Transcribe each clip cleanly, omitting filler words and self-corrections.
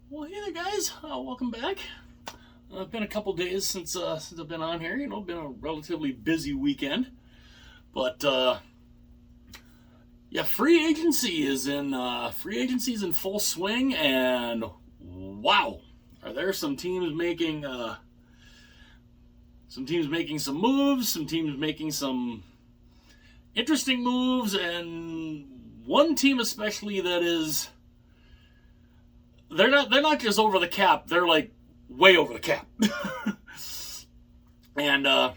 Well, hey there, guys. Welcome back. It's been a couple days since I've been on here. Been a relatively busy weekend, but yeah, free agency's in full swing, and wow, are there some teams making some moves, some teams making some interesting moves, and one team especially that is they're not just over the cap. They're like way over the cap. And I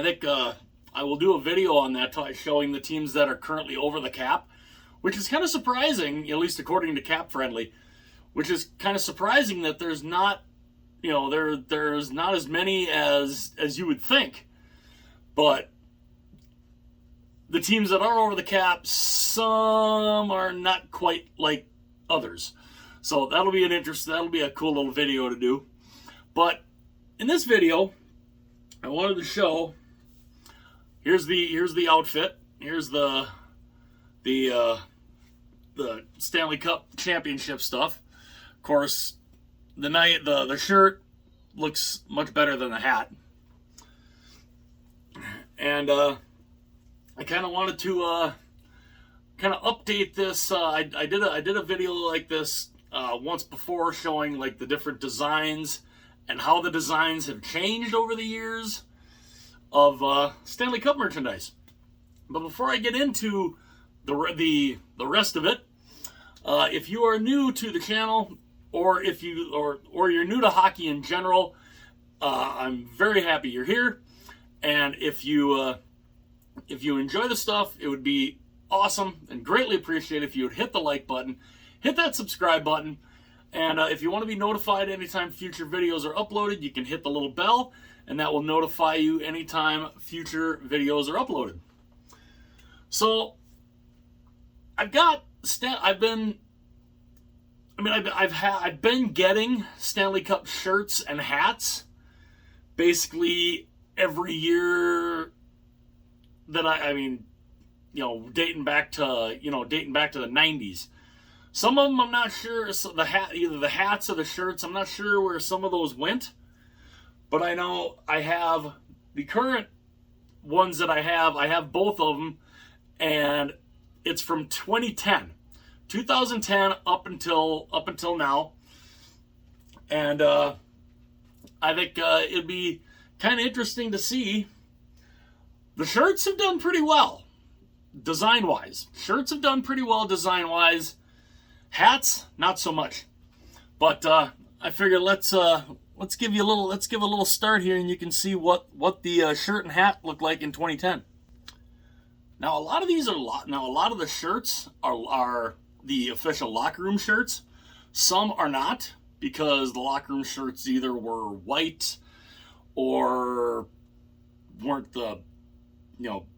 think I will do a video on that showing the teams that are currently over the cap, which is kind of surprising, at least according to Cap Friendly, which is kind of surprising that there's not, there's not as many as you would think. But the teams that are over the cap, some are not quite like others. So that'll be a cool little video to do. But in this video, I wanted to show, here's the outfit. Here's the Stanley Cup Championship stuff. Of course, the shirt looks much better than the hat. And I kind of wanted to kind of update this. I did a video like this once before, showing like the different designs and how the designs have changed over the years of Stanley Cup merchandise. But before I get into the rest of it, if you are new to the channel, or if you're new to hockey in general, I'm very happy you're here. And if you enjoy the stuff, it would be awesome and greatly appreciated if you would hit the like button, hit that subscribe button, and if you want to be notified anytime future videos are uploaded, you can hit the little bell, and that will notify you anytime future videos are uploaded. So I've been getting Stanley Cup shirts and hats basically every year that dating back to the 90s. Some of them I'm not sure, so either the hats or the shirts, I'm not sure where some of those went. But I know I have the current ones that I have both of them, and it's from 2010 up until now. And I think it'd be kind of interesting to see. The shirts have done pretty well, design-wise. Shirts have done pretty well design-wise. Hats, not so much. But I figured let's give a little start here, and you can see what the shirt and hat look like in 2010. Now a lot of the shirts are the official locker room shirts. Some are not, because the locker room shirts either were white or weren't the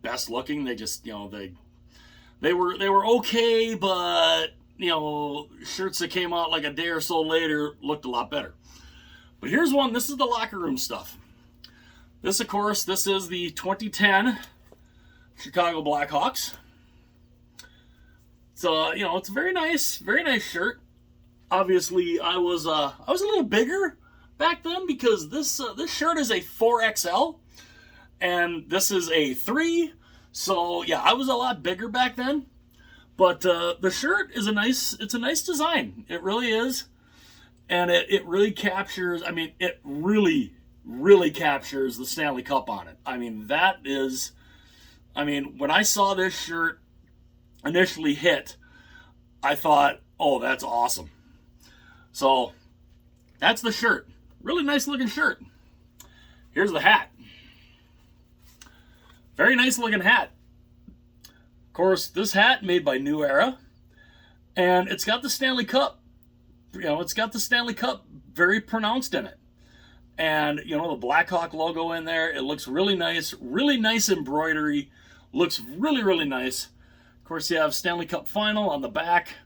best looking. They just they were okay, but shirts that came out like a day or so later looked a lot better. But here's one. This is the locker room stuff. This, of course, this is the 2010 Chicago Blackhawks. So it's a very nice shirt. Obviously, I was a little bigger back then, because this shirt is a 4XL, and this is a 3. So yeah, I was a lot bigger back then. But the shirt is a nice design. It really is. And it really captures, it really, really captures the Stanley Cup on it. When I saw this shirt initially hit, I thought, oh, that's awesome. So that's the shirt. Really nice looking shirt. Here's the hat. Very nice looking hat. Of course, this hat made by New Era, and it's got the Stanley Cup. It's got the Stanley Cup very pronounced in it, and the Blackhawk logo in there. It looks really nice embroidery. Looks really, really nice. Of course, you have Stanley Cup Final on the back,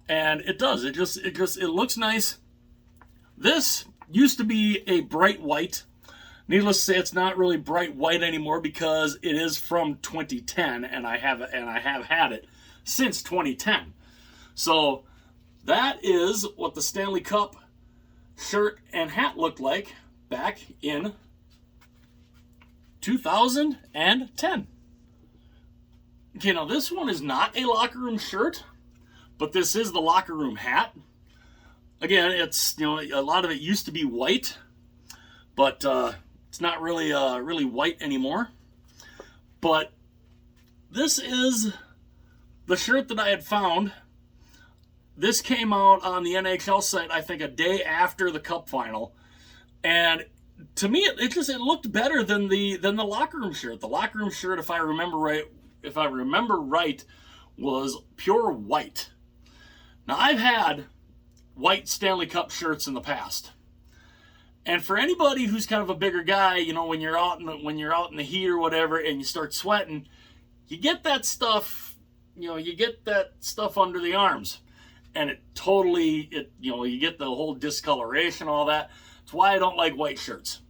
and it does. It looks nice. This used to be a bright white. Needless to say, it's not really bright white anymore, because it is from 2010, and I have had it since 2010. So that is what the Stanley Cup shirt and hat looked like back in 2010. Okay, now this one is not a locker room shirt, but this is the locker room hat. Again, it's, you know, a lot of it used to be white, but it's not really really white anymore. But this is the shirt that I had found. This came out on the NHL site, I think, a day after the Cup final, and to me, it looked better than the locker room shirt. The locker room shirt, if I remember right, was pure white. Now, I've had white Stanley Cup shirts in the past, and for anybody who's kind of a bigger guy, you know, when you're out in the heat or whatever, and you start sweating, you get that stuff, you know, you get that stuff under the arms, and you get the whole discoloration, all that. That's why I don't like white shirts,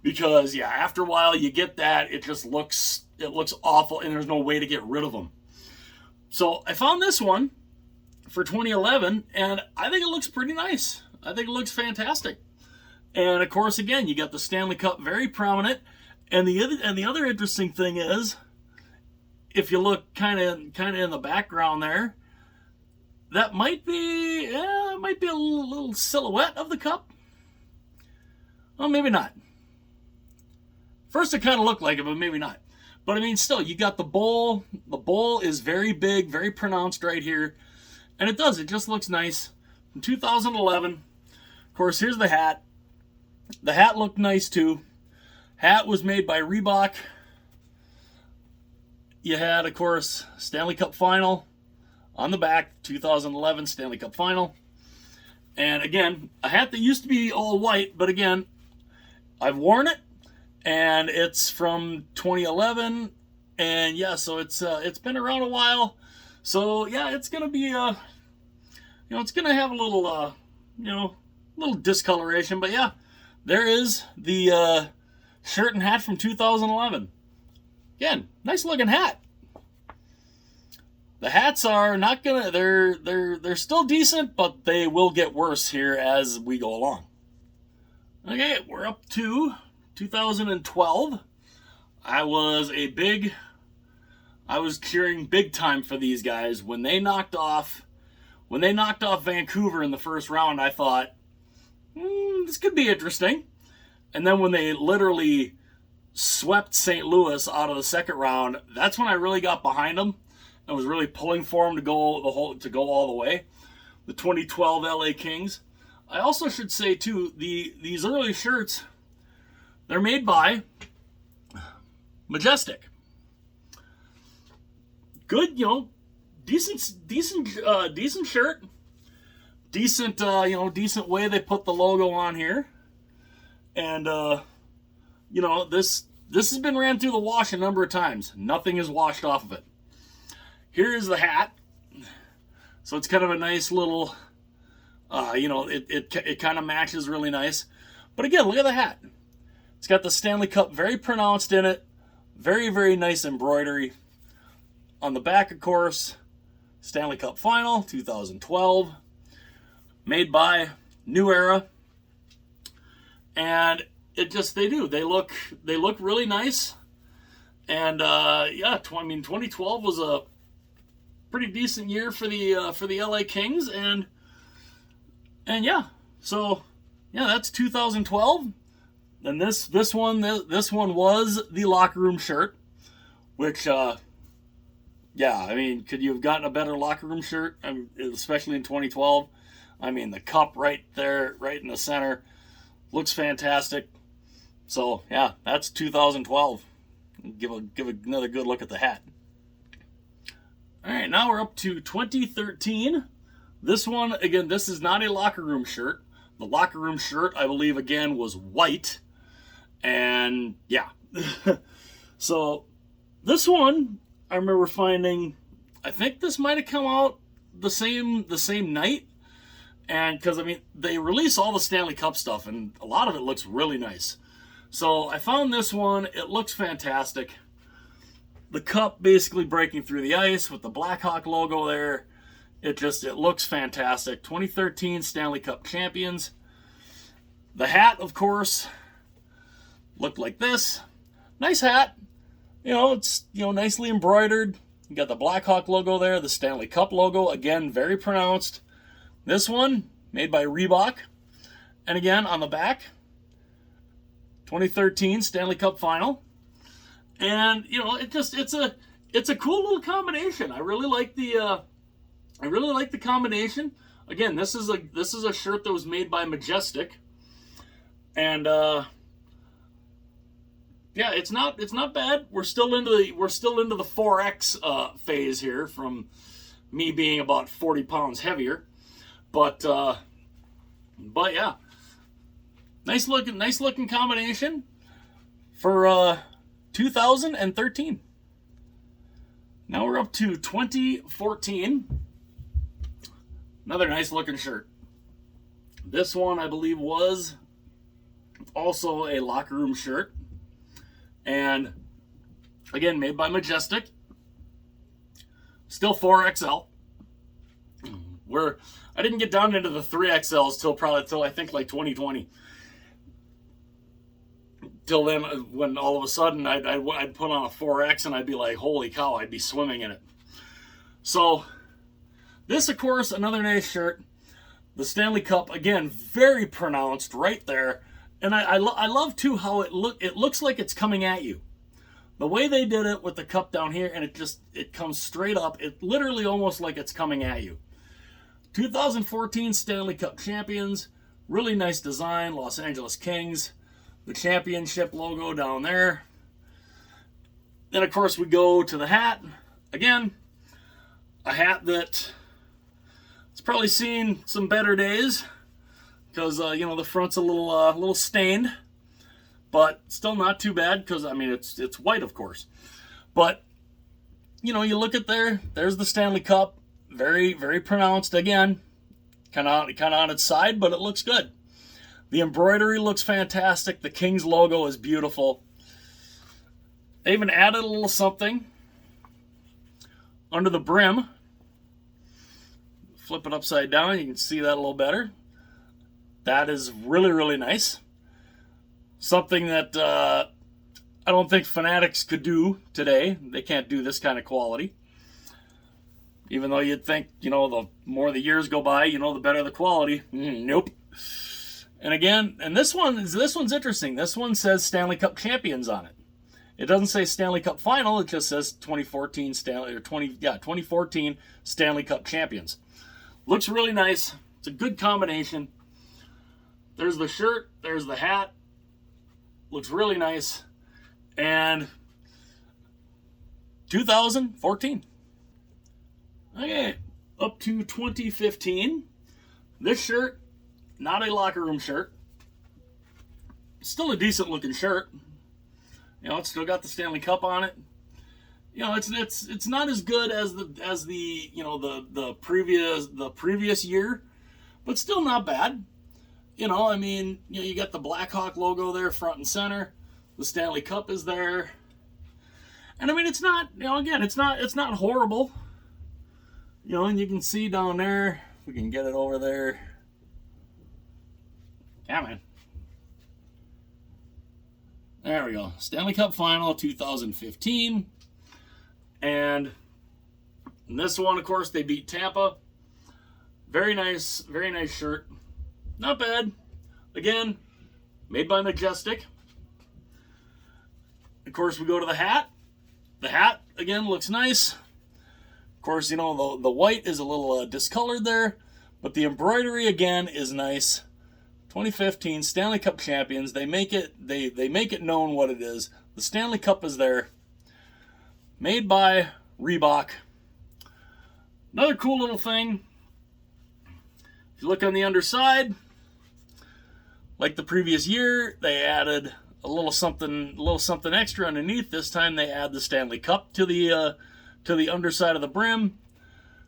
because yeah, after a while you get that, it looks awful, and there's no way to get rid of them. So I found this one for 2011, and I think it looks pretty nice. I think it looks fantastic. And of course, again, you got the Stanley Cup very prominent. And the other interesting thing is, if you look kind of in the background there, that might be a little silhouette of the cup. Well, maybe not. First, it kind of looked like it, but maybe not. But I mean, still, you got the bowl. The bowl is very big, very pronounced right here. And it just looks nice. From 2011. Of course, here's the hat. The hat looked nice too. Hat was made by Reebok. You had, of course, Stanley Cup Final on the back, 2011 Stanley Cup Final. And again, a hat that used to be all white, but again, I've worn it, and it's from 2011, and yeah, so it's been around a while. So yeah, it's gonna be it's gonna have a little little discoloration, but yeah, there is the shirt and hat from 2011. Again, nice looking hat. The hats are not gonna, they're still decent, but they will get worse here as we go along. Okay, we're up to 2012. I was cheering big time for these guys. When they knocked off Vancouver in the first round, I thought, this could be interesting. And then when they literally swept St. Louis out of the second round, that's when I really got behind them. I was really pulling for them to go all the way. The 2012 LA Kings. I also should say too, these early shirts, they're made by Majestic. Good, decent shirt. Decent way they put the logo on here. And this has been ran through the wash a number of times. Nothing is washed off of it. Here is the hat. So it's kind of a nice little, it kind of matches really nice. But again, look at the hat. It's got the Stanley Cup very pronounced in it. Very, very nice embroidery. On the back, of course, Stanley Cup Final, 2012. Made by New Era. And they look really nice. And 2012 was a pretty decent year for the LA Kings, and yeah, so yeah, that's 2012. And this one was the locker room shirt, which could you have gotten a better locker room shirt? Especially in 2012. I mean, the cup right there, right in the center, looks fantastic. So yeah, that's 2012. Give another good look at the hat. All right, now we're up to 2013. This one, again, this is not a locker room shirt. The locker room shirt, I believe, again, was white. And yeah. So this one, I remember finding, I think this might have come out the same night. And because, they release all the Stanley Cup stuff, and a lot of it looks really nice. So I found this one. It looks fantastic. The cup basically breaking through the ice with the Blackhawk logo there. It looks fantastic. 2013 Stanley Cup Champions. The hat, of course, looked like this. Nice hat. It's nicely embroidered. You got the Blackhawk logo there, the Stanley Cup logo, again, very pronounced. This one, made by Reebok. And again, on the back, 2013 Stanley Cup Final. And, it's a cool little combination. I really like the combination. Again, this is a shirt that was made by Majestic. And yeah, it's not bad. We're still into the 4X phase here, from me being about 40 pounds heavier. But yeah, nice looking combination for 2013. Now we're up to 2014. Another nice looking shirt. This one, I believe, was also a locker room shirt. And again, made by Majestic. Still 4XL. I didn't get down into the 3XLs till I think like 2020. Till then, when all of a sudden I'd put on a 4X and I'd be like, holy cow, I'd be swimming in it. So this, of course, another nice shirt. The Stanley Cup, again, very pronounced right there. And I love, too, how it looks like it's coming at you. The way they did it with the cup down here, and it comes straight up. It literally almost like it's coming at you. 2014 Stanley Cup Champions. Really nice design. Los Angeles Kings. The championship logo down there. Then, of course, we go to the hat. Again, a hat that it's probably seen some better days. Because, the front's a little stained. But still not too bad, because, it's white, of course. But, you look at there's the Stanley Cup. Very, very pronounced again. Kind of on its side, but it looks good. The embroidery looks fantastic. The Kings logo is beautiful. They even added a little something under the brim. Flip it upside down, you can see that a little better. That is really, really nice. Something that I don't think Fanatics could do today. They can't do this kind of quality. Even though you'd think, the more the years go by, the better the quality. Nope. And again, this one's interesting. This one says Stanley Cup Champions on it. It doesn't say Stanley Cup Final. It just says 2014 Stanley Cup Champions. Looks really nice. It's a good combination. There's the shirt. There's the hat. Looks really nice. And 2014. Okay, up to 2015. This shirt, not a locker room shirt. Still a decent looking shirt. It's still got the Stanley Cup on it. It's not as good as the previous year, but still not bad. You got the Blackhawk logo there front and center. The Stanley Cup is there. And it's not, it's not horrible. And you can see down there, if we can get it over there. Yeah, man. There we go. Stanley Cup Final 2015. And in this one, of course, they beat Tampa. Very nice shirt. Not bad. Again, made by Majestic. Of course, we go to the hat. The hat, again, looks nice. Of course, the white is a little discolored there, but the embroidery again is nice. 2015 Stanley Cup Champions. They make it known what it is. The Stanley Cup is there. Made by Reebok. Another cool little thing. If you look on the underside, like the previous year, they added a little something extra underneath. This time they add the Stanley Cup to the underside of the brim.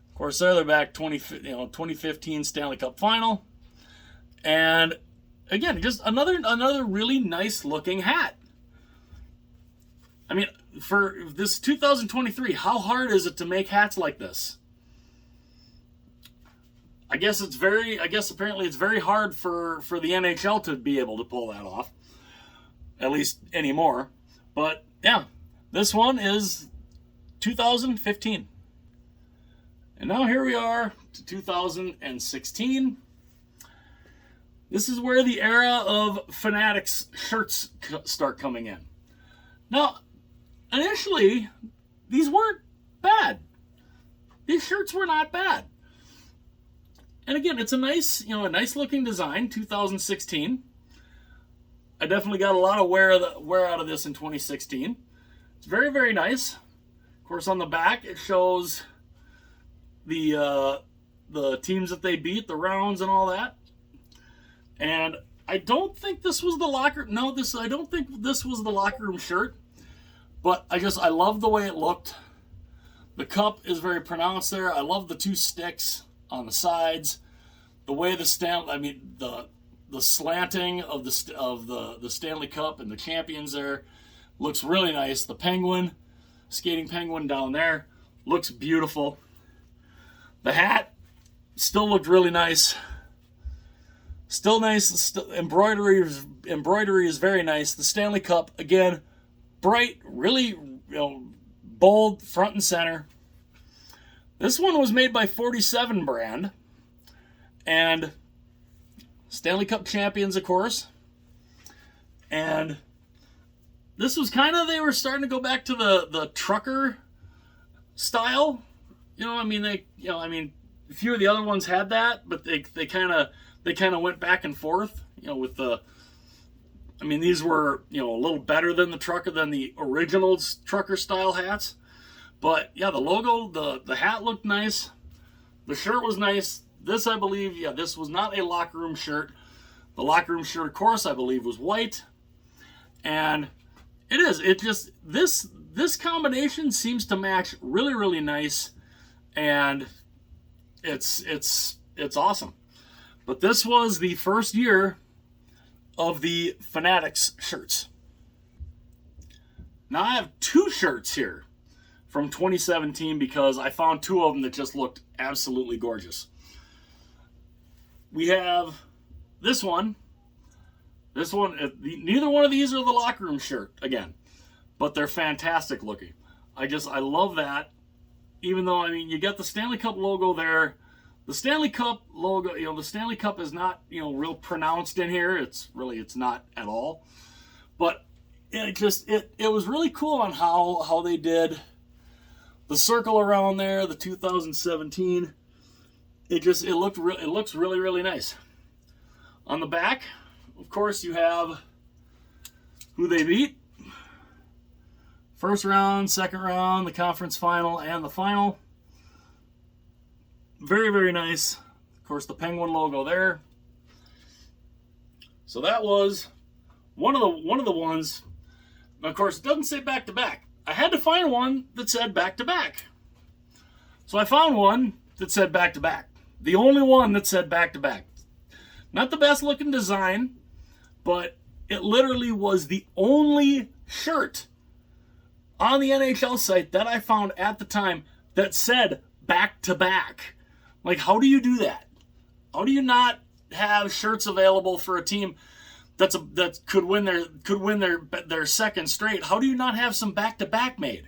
Of course, they're back 2015 Stanley Cup Final. And again, just another really nice looking hat. For this 2023, how hard is it to make hats like this? I guess apparently it's very hard for the NHL to be able to pull that off, at least anymore. But yeah, this one is 2015. And now here we are to 2016. This is where the era of Fanatics shirts start coming in. Now, initially, these weren't bad. These shirts were not bad. And again, it's a nice looking design, 2016. I definitely got a lot of wear out of this in 2016. It's very, very nice. Of course, on the back, it shows the teams that they beat, the rounds and all that. And I don't think this was the locker. No, I don't think this was the locker room shirt. But I love the way it looked. The cup is very pronounced there. I love the two sticks on the sides. The way the slanting of the Stanley Cup and the Champions there looks really nice. The penguin, skating penguin down there, looks beautiful. The hat still looked really nice. Still nice. Embroidery is very nice. The Stanley Cup, again, bright, really bold, front and center. This one was made by 47 brand. And Stanley Cup Champions, of course. And this was they were starting to go back to the trucker style. A few of the other ones had that, but they kind of went back and forth, with these were, a little better than the original trucker style hats. But yeah, the logo, the hat looked nice. The shirt was nice. This, I believe, this was not a locker room shirt. The locker room shirt, of course, I believe was white. And this combination seems to match really, really nice. And it's awesome. But this was the first year of the Fanatics shirts. Now I have two shirts here from 2017 because I found two of them that just looked absolutely gorgeous. We have this one. Neither one of these are the locker room shirt again, but they're fantastic looking. I love that. Even though, you got the Stanley Cup logo there. The Stanley Cup logo, the Stanley Cup is not, real pronounced in here. It's not at all. But it was really cool on how they did the circle around there, the 2017. It looks really, really nice. On the back, of course, you have who they beat. First round, second round, the conference final, and the final. Very, very nice. Of course, the Penguin logo there. So that was one of the ones. Of course, it doesn't say back to back. I had to find one that said back to back. So I found one that said back to back. The only one that said back to back. Not the best looking design, but it literally was the only shirt on the NHL site that I found at the time that said back to back. Like, how do you do that? How do you not have shirts available for a team that could win their second straight? How do you not have some back to back made?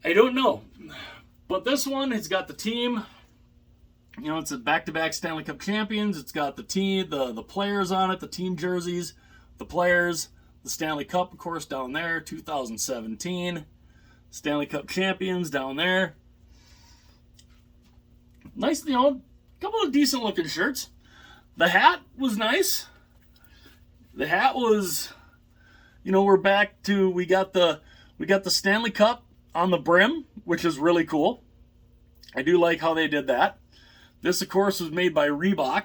I don't know. But this one, it's got the team. It's a back-to-back Stanley Cup Champions. It's got the team, the players on it, the team jerseys, the players, the Stanley Cup, of course, down there, 2017. Stanley Cup Champions down there. Nice, couple of decent-looking shirts. The hat was nice. The hat was, we're back to, we got the Stanley Cup on the brim, which is really cool. I do like how they did that. This, of course, was made by Reebok.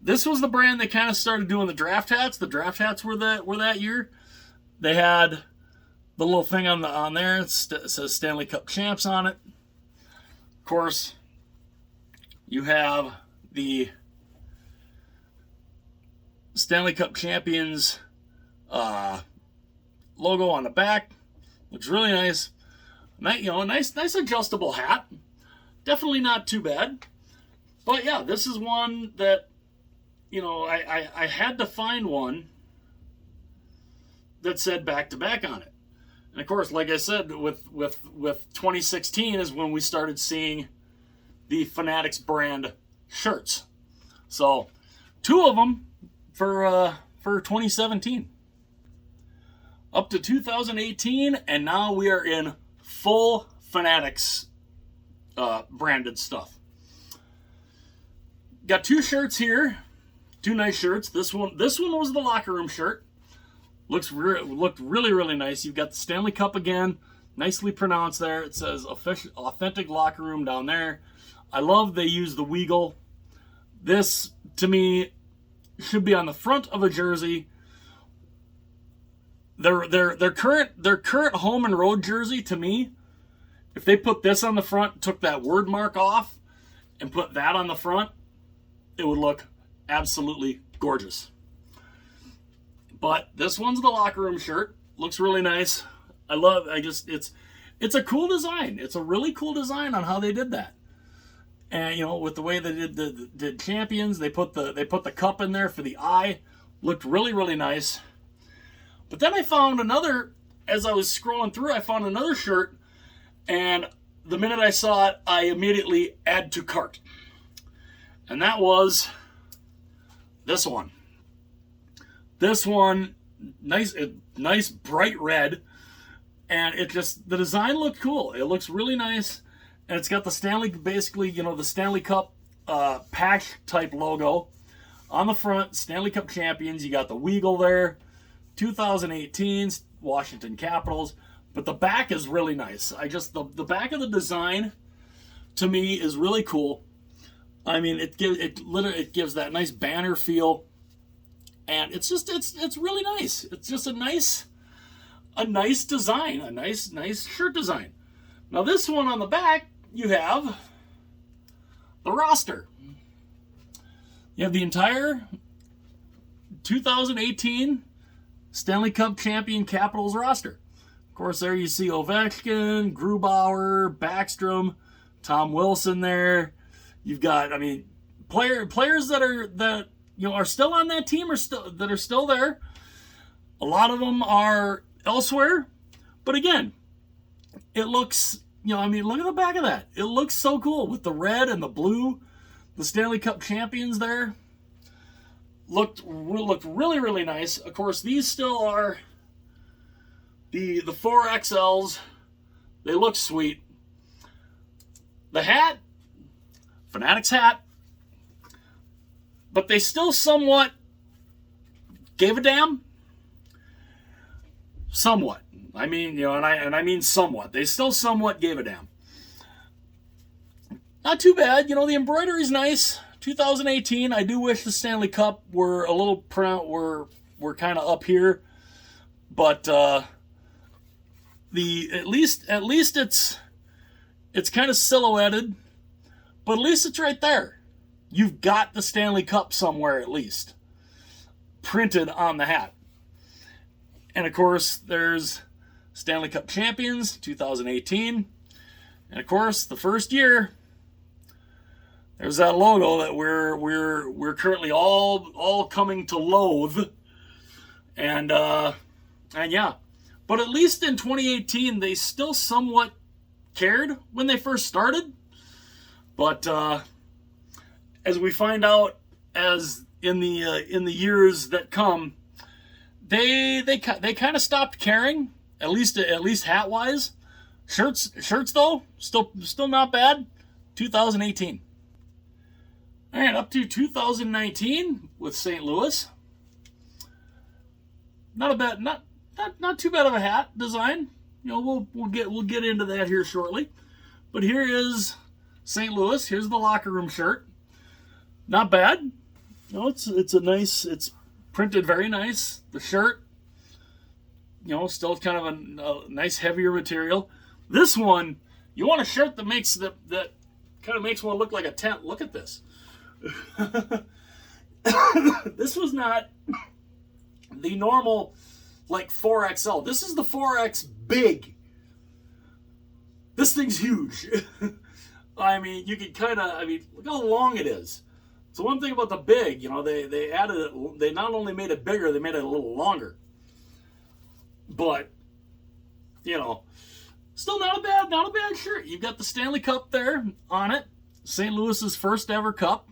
This was the brand that kind of started doing the draft hats. The draft hats were that year. They had the little thing on there. It says Stanley Cup Champs on it. Of course, you have the Stanley Cup Champions logo on the back. Looks really nice. Nice adjustable hat. Definitely not too bad. But yeah, this is one that, I had to find one that said back to back on it. And of course, like I said, with 2016 is when we started seeing the Fanatics brand shirts. So 2 of them for 2017. Up to 2018, and now we are in full Fanatics branded stuff. Got 2 shirts here, 2 nice shirts. This one was the locker room shirt. Looked really, really nice. You've got the Stanley Cup again, nicely pronounced there. It says authentic locker room down there. I love they use the Weagle. This, to me, should be on the front of a jersey. Their current home and road jersey, to me, if they put this on the front, took that word mark off, and put that on the front, it would look absolutely gorgeous. But this one's the locker room shirt. Looks really nice. It's a cool design. It's a really cool design on how they did that. And with the way they did Champions, they put the cup in there for the eye. Looked really, really nice. But then I found another, as I was scrolling through, I found another shirt, and the minute I saw it, I immediately add to cart. And that was this one. This one, nice bright red, and the design looked cool. It looks really nice, and it's got the the Stanley Cup patch type logo on the front. Stanley Cup Champions. You got the Weagle there, 2018 Washington Capitals. But the back is really nice. The back of the design to me is really cool. I mean, it gives that nice banner feel. And it's really nice. It's just a nice design, a nice shirt design. Now this one on the back, you have the roster. You have the entire 2018 Stanley Cup champion Capitals roster. Of course, there you see Ovechkin, Grubauer, Backstrom, Tom Wilson there. You've got, players that are still on that team, that are still there. A lot of them are elsewhere, but again, it looks, look at the back of that. It looks so cool with the red and the blue. The Stanley Cup champions there looked really, really nice. Of course, these still are the 4XLs. They look sweet. The hat, Fanatics hat, but they still somewhat gave a damn. Somewhat. I mean somewhat. They still somewhat gave a damn. Not too bad. The embroidery's nice. 2018. I do wish the Stanley Cup were a little were kind of up here, but at least it's kind of silhouetted, but at least it's right there. You've got the Stanley Cup somewhere, at least printed on the hat. And of course, there's Stanley Cup Champions 2018, and of course, the first year. There's that logo that we're currently all coming to loathe, and yeah, but at least in 2018 they still somewhat cared when they first started, but as we find out as in the years that come, they kind of stopped caring, at least hat wise. Shirts though still not bad. 2018. All right, up to 2019 with St. Louis. Not too bad of a hat design. We'll get into that here shortly. But here is St. Louis. Here's the locker room shirt. Not bad. It's printed very nice. The shirt, still kind of a nice heavier material. This one, you want a shirt that kind of makes one look like a tent. Look at this. This was not the normal 4XL. This is the 4X big. This thing's huge. I mean, you could kind of, I mean, look how long it is. So one thing about the big, they added it, they not only made it bigger, they made it a little longer. But, still not a bad shirt. You've got the Stanley Cup there on it. St. Louis's first ever cup.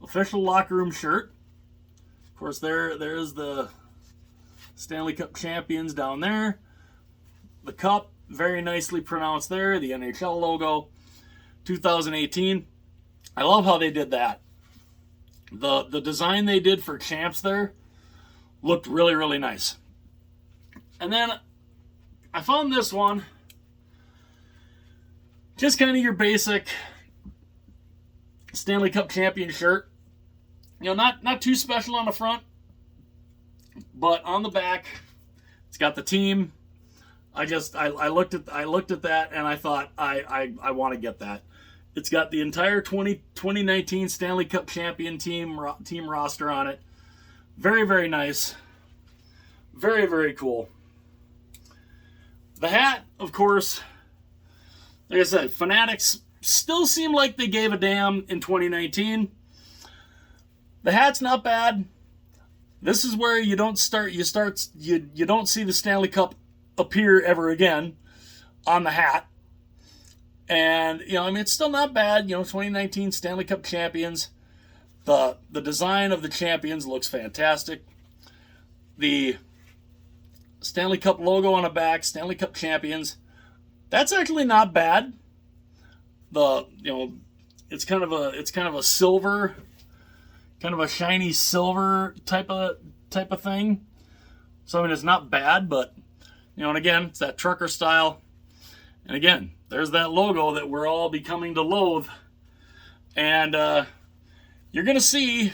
Official locker room shirt. Of course, there's the Stanley Cup Champions down there. The cup, very nicely pronounced there. The NHL logo. 2018. I love how they did that. The design they did for champs there looked really, really nice. And then I found this one. Just kind of your basic Stanley Cup champion shirt. Not too special on the front, but on the back, it's got the team. I looked at that and I thought I want to get that. It's got the entire 2019 Stanley Cup champion team roster on it. Very, very nice. Very, very cool. The hat, of course, like I said, Fanatics still seem like they gave a damn in 2019. The hat's not bad. This is where you don't see the Stanley Cup appear ever again on the hat. And, it's still not bad. 2019 Stanley Cup champions. The design of the champions looks fantastic. The Stanley Cup logo on the back, Stanley Cup champions. That's actually not bad. It's kind of a silver, kind of a shiny silver type of thing. So I mean, it's not bad, but and again, it's that trucker style. And again, there's that logo that we're all becoming to loathe. And you're gonna see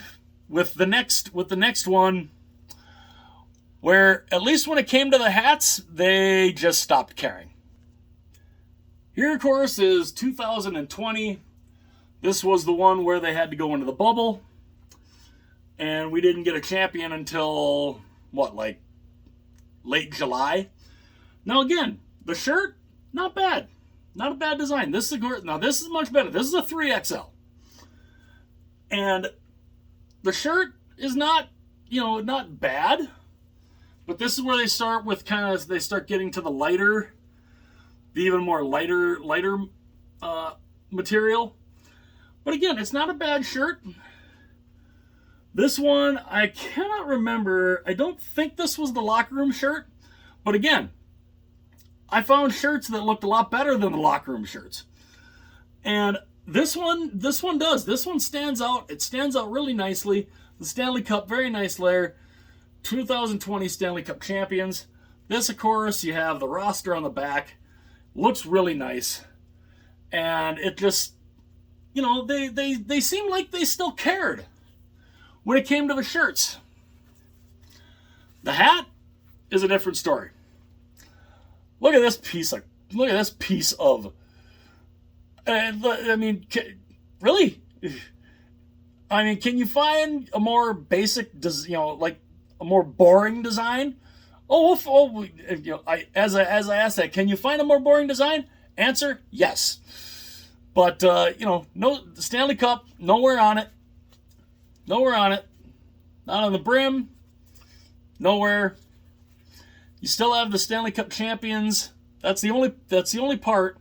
with the next one, where at least when it came to the hats, they just stopped caring. Here, of course, is 2020. This was the one where they had to go into the bubble. And we didn't get a champion until, late July? Now, again, the shirt, not bad. Not a bad design. This is much better. This is a 3XL. And the shirt is not bad. But this is where they start with they start getting to the even more lighter material. But again, it's not a bad shirt. This one, I cannot remember. I don't think this was the locker room shirt. But again, I found shirts that looked a lot better than the locker room shirts. And this one does. This one stands out. It stands out really nicely. The Stanley Cup, very nice layer. 2020 Stanley Cup champions. This, of course, you have the roster on the back. Looks really nice. And it just, they seem like they still cared when it came to the shirts. The hat is a different story. Look at this piece of. I mean, really? I mean, can you find a more basic, a more boring design? As I asked that, can you find a more boring design? Answer: yes. But no, the Stanley Cup, nowhere on it. Nowhere on it. Not on the brim. Nowhere. You still have the Stanley Cup champions. That's the only part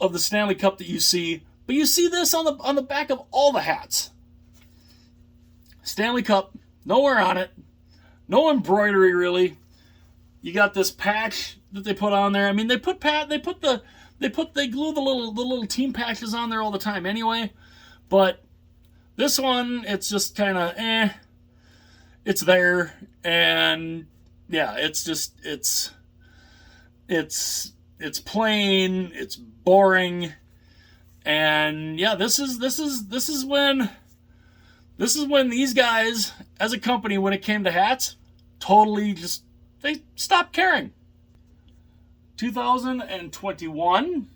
of the Stanley Cup that you see. But you see this on the back of all the hats. Stanley Cup, nowhere on it. No embroidery really. You got this patch that they put on there. I mean, they glue the little team patches on there all the time anyway. But this one, it's just kind of It's there, and yeah, it's plain, it's boring, and yeah, this is when these guys, as a company, when it came to hats, totally they stopped caring. 2021,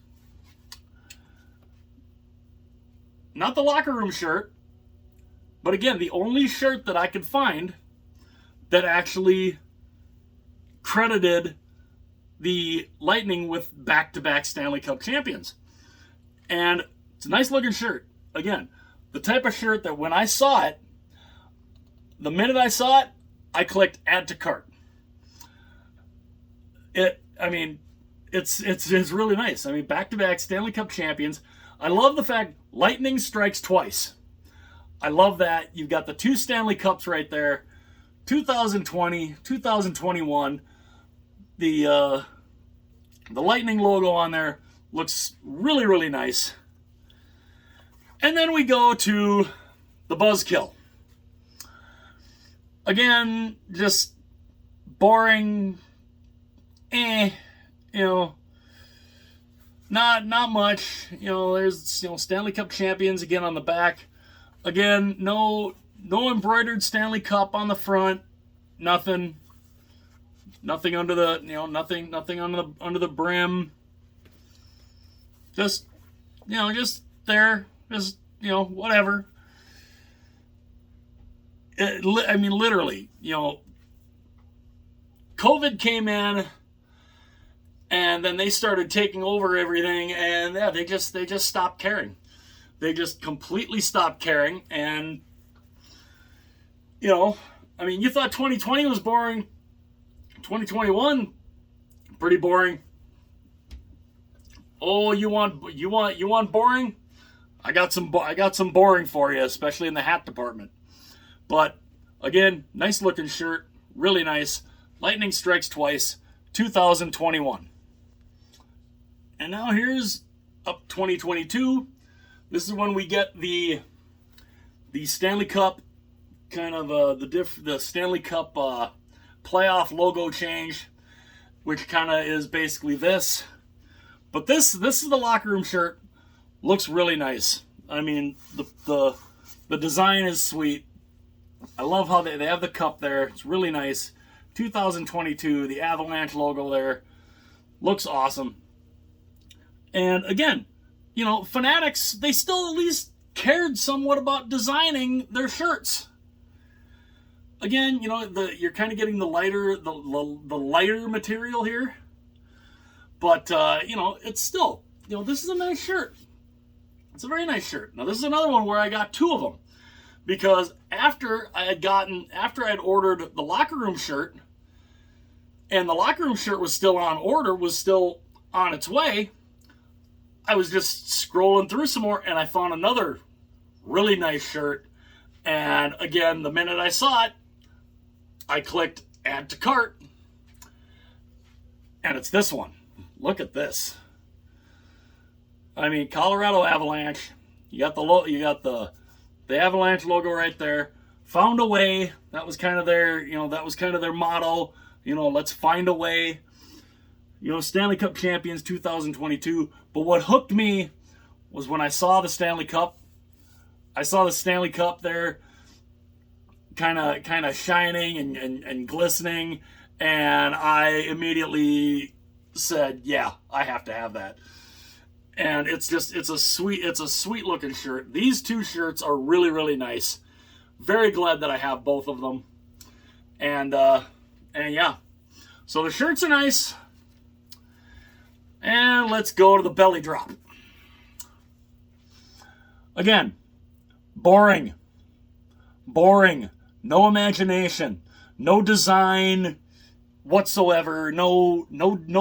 not the locker room shirt, but again, the only shirt that I could find that actually credited the Lightning with back-to-back Stanley Cup champions. And it's a nice looking shirt. Again, the type of shirt that when I saw it, the minute I saw it, I clicked add to cart. It's really nice. I mean, back-to-back Stanley Cup champions. I love the fact lightning strikes twice. I love that. You've got the 2 Stanley Cups right there. 2020, 2021. The lightning logo on there looks really, really nice. And then we go to the Buzzkill. Again, just boring. Not much. There's Stanley Cup champions again on the back. Again, no embroidered Stanley Cup on the front. Nothing under the nothing under the brim. Just there. Just whatever. Literally, COVID came in, and then they started taking over everything, and yeah, they just stopped caring. They just completely stopped caring, and you thought 2020 was boring. 2021, pretty boring. Oh, you want boring? I got some boring for you, especially in the hat department. But again, nice looking shirt, really nice. Lightning strikes twice, 2021. And now here's up 2022. This is when we get the Stanley Cup kind of the Stanley Cup playoff logo change, which kind of is basically this. But this is the locker room shirt. Looks really nice. I mean, the design is sweet. I love how they have the cup there. It's really nice. 2022, the Avalanche logo there. Looks awesome. And again, Fanatics, they still at least cared somewhat about designing their shirts. Again, you're kind of getting the lighter material here. But, it's still, this is a nice shirt. It's a very nice shirt. Now, this is another one where I got 2 of them. Because after I had ordered the locker room shirt, and the locker room shirt was still on order, was still on its way, I was just scrolling through some more, and I found another really nice shirt. And again, the minute I saw it, I clicked add to cart, and it's this one. Look at this. I mean, Colorado Avalanche. You got the Avalanche logo right there. Found a way. That was kind of their, their motto. Let's find a way. Stanley Cup Champions 2022. But what hooked me was when I saw the Stanley Cup. I saw the Stanley Cup there kind of shining and glistening, and I immediately said, yeah, I have to have that. And it's a sweet looking shirt. These 2 shirts are really, really nice. Very glad that I have both of them. And yeah. So the shirts are nice. And let's go to the belly drop. Again, boring. No imagination. No design whatsoever. No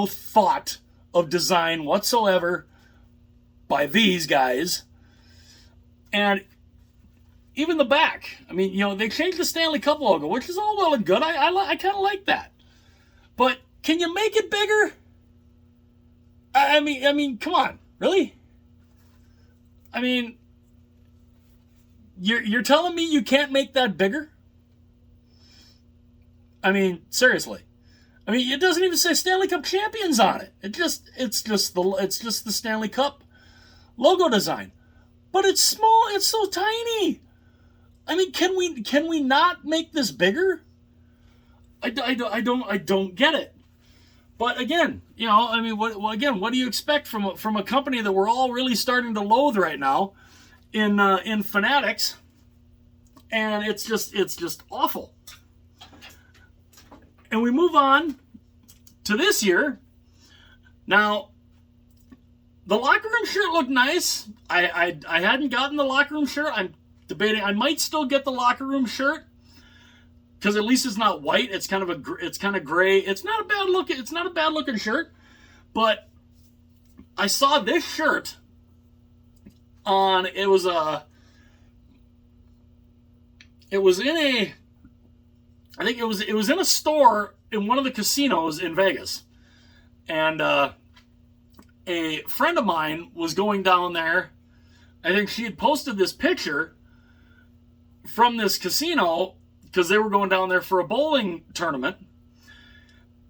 thought of design whatsoever by these guys. And even the back. I mean, they changed the Stanley Cup logo, which is all well and good. I kind of like that. But can you make it bigger? I mean, come on, really? I mean, you're telling me you can't make that bigger? I mean, seriously. I mean, it doesn't even say Stanley Cup Champions on it. It's just the Stanley Cup logo design. But it's small. It's so tiny. I mean, can we not make this bigger? I don't get it. But again, what do you expect from a company that we're all really starting to loathe right now in Fanatics? And it's just awful. And we move on to this year. Now, The locker room shirt looked nice. I hadn't gotten the locker room shirt. I'm debating. I might still get the locker room shirt because at least it's not white. It's kind of gray. It's not a bad look. It's not a bad looking shirt. But I saw this shirt on. It was in a. I think it was in a store in one of the casinos in Vegas, and a friend of mine was going down there. I think she had posted this picture from this casino because they were going down there for a bowling tournament.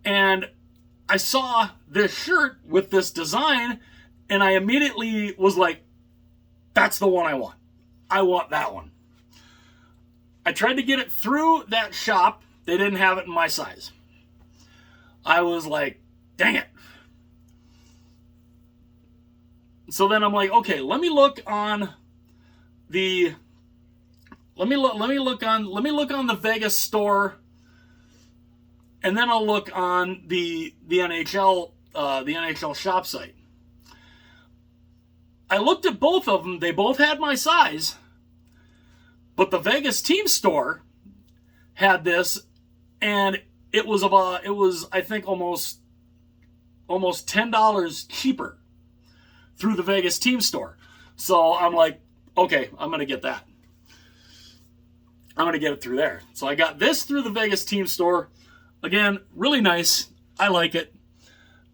And I saw this shirt with this design, and I immediately was like, that's the one I want. I want that one. I tried to get it through that shop. They didn't have it in my size. I was like, dang it. So then I'm like, okay, let me look on the Vegas store, and then I'll look on the NHL shop site. I looked at both of them. They both had my size, but the Vegas team store had this, and it was I think almost $10 cheaper through the Vegas team store. So I'm like, okay, I'm going to get that. I'm going to get it through there. So I got this through the Vegas team store. Again, really nice. I like it.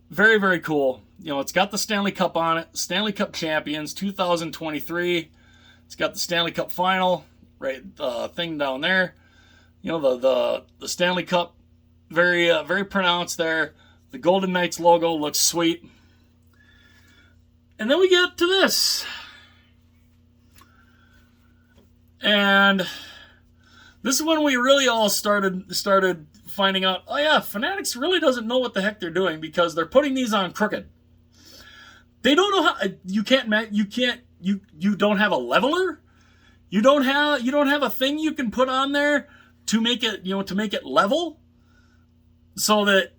Very, very cool. You know, it's got the Stanley Cup on it. Stanley Cup Champions 2023. It's got the Stanley Cup final thing down there. You know, the Stanley Cup, very pronounced there. The Golden Knights logo looks sweet. And then we get to this. And this is when we really all started finding out, oh yeah, Fanatics really doesn't know what the heck they're doing because they're putting these on crooked. They don't know how you don't have a leveler. You don't have a thing you can put on there to make it level so that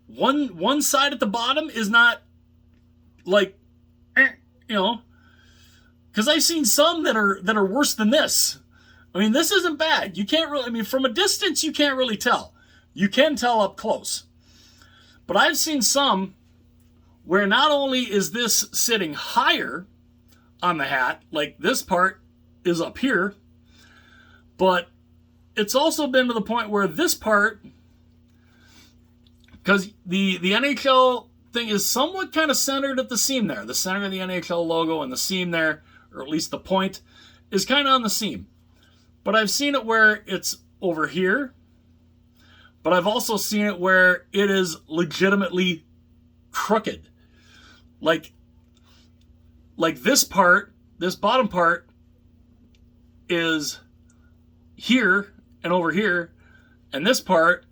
one side at the bottom is not like because I've seen some that are worse than this. I mean, this isn't bad. You can't really, I mean, from a distance, you can't really tell. You can tell up close. But I've seen some where not only is this sitting higher on the hat, like this part is up here, but it's also been to the point where this part, because the NHL thing is somewhat kind of centered at the seam there. The center of the NHL logo and the seam there, or at least the point, is kind of on the seam. But I've seen it where it's over here. But I've also seen it where it is legitimately crooked. Like this part, this bottom part is here and over here. And this part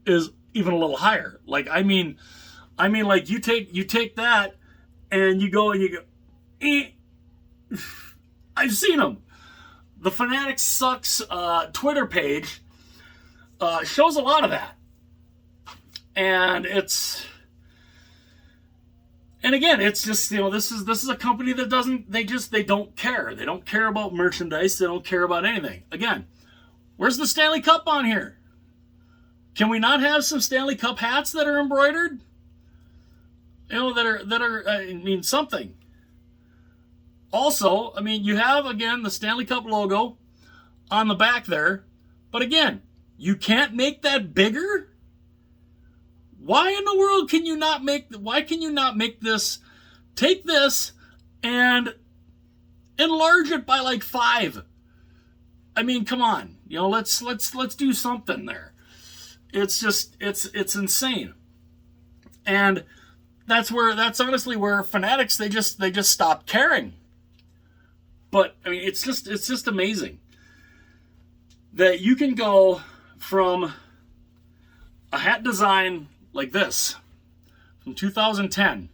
is even a little higher. Like, I mean, like you take that and you go, eh. I've seen them. The Fanatics Sucks Twitter page shows a lot of that, and again, it's just, this is a company that they don't care. They don't care about merchandise. They don't care about anything. Again, where's the Stanley Cup on here? Can we not have some Stanley Cup hats that are embroidered? That are I mean, something. Also, I mean, you have, again, the Stanley Cup logo on the back there. But again, you can't make that bigger? Why in the world can you not make this, take this and enlarge it by like 5? I mean, come on. Let's do something there. It's just, it's insane. And that's honestly where Fanatics, they just stopped caring. But I mean, it's just amazing that you can go from a hat design like this from 2010.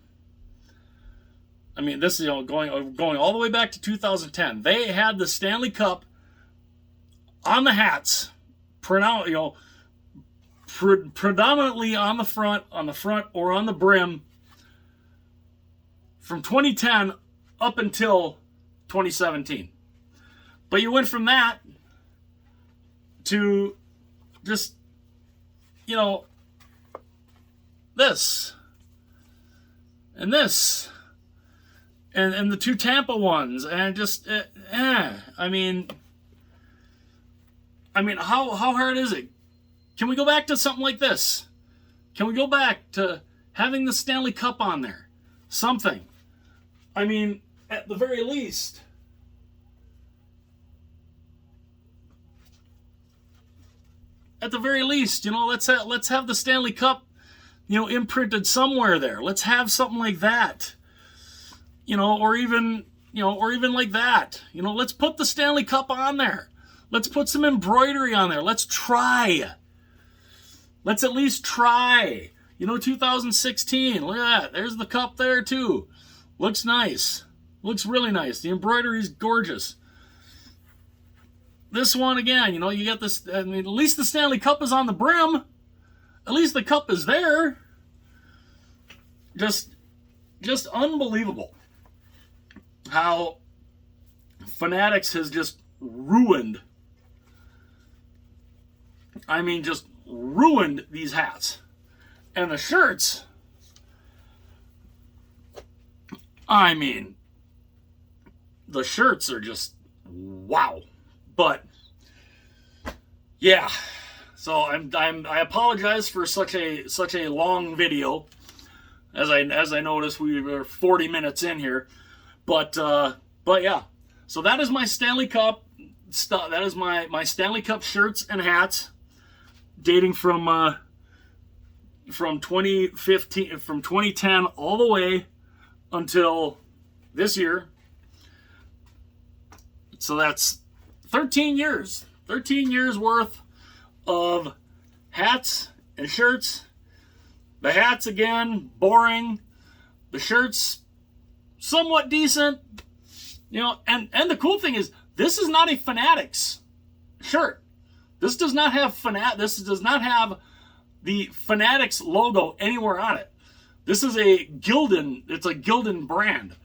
I mean, this is going all the way back to 2010. They had the Stanley Cup on the hats, predominantly on the front or on the brim from 2010 up until 2017. But you went from that to just, you know, this and this and the two Tampa ones, and just I mean how hard is it? Can we go back to something like this? Can we go back to having the Stanley Cup on there? Something. I mean, at the very least, you know, let's have the Stanley Cup, you know, imprinted somewhere there. Let's have something like that. You know, or even like that. You know, let's put the Stanley Cup on there. Let's put some embroidery on there. Let's try. Let's at least try. You know, 2016. Look at that. There's the cup there too. Looks nice. Looks really nice. The embroidery is gorgeous. This one again, you know, you get this. I mean, at least the Stanley Cup is on the brim. At least the cup is there. Just unbelievable how Fanatics has just ruined. I mean, just ruined these hats. And the shirts, I mean, the shirts are just wow. But yeah, so I apologize for such a long video. As I noticed, we were 40 minutes in here, but yeah. So that is my Stanley Cup stuff. That is my Stanley Cup shirts and hats, dating from 2015, from 2010 all the way until this year. So that's 13 years worth of hats and shirts. The hats, again, boring. The shirts, somewhat decent. You know, and the cool thing is, this is not a Fanatics shirt. This does not have the Fanatics logo anywhere on it. This is a Gildan brand.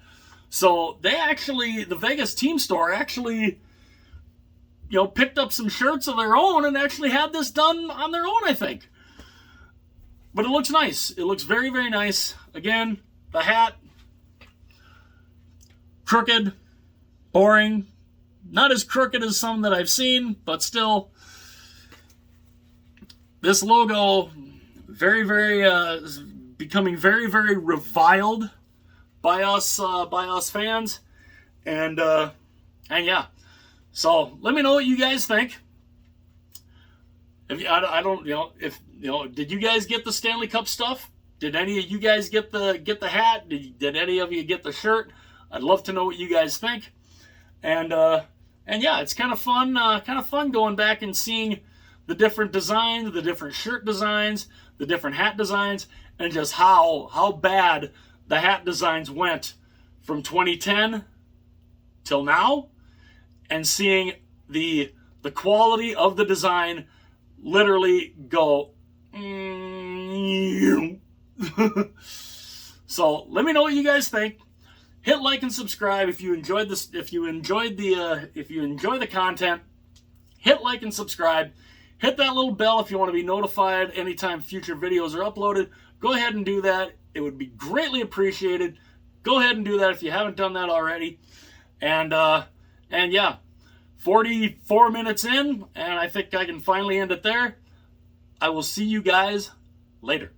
So they actually, the Vegas team store actually, you know, picked up some shirts of their own and actually had this done on their own, I think. But it looks nice. It looks very, very nice. Again, the hat, crooked, boring. Not as crooked as some that I've seen, but still. This logo, very, very, becoming very, very reviled by us fans. And yeah. So let me know what you guys think. I don't, you know, if, you know, did you guys get the Stanley Cup stuff? Did any of you guys get the hat? Did any of you get the shirt? I'd love to know what you guys think. And yeah, it's kind of fun going back and seeing the different designs, the different shirt designs, the different hat designs, and just how bad the hat designs went from 2010 till now, and seeing the quality of the design literally go. So let me know what you guys think. Hit like and subscribe if you enjoyed this. If you enjoy the content, hit like and subscribe. Hit that little bell if you want to be notified anytime future videos are uploaded. Go ahead and do that. It would be greatly appreciated. Go ahead and do that if you haven't done that already. And yeah, 44 minutes in, and I think I can finally end it there. I will see you guys later.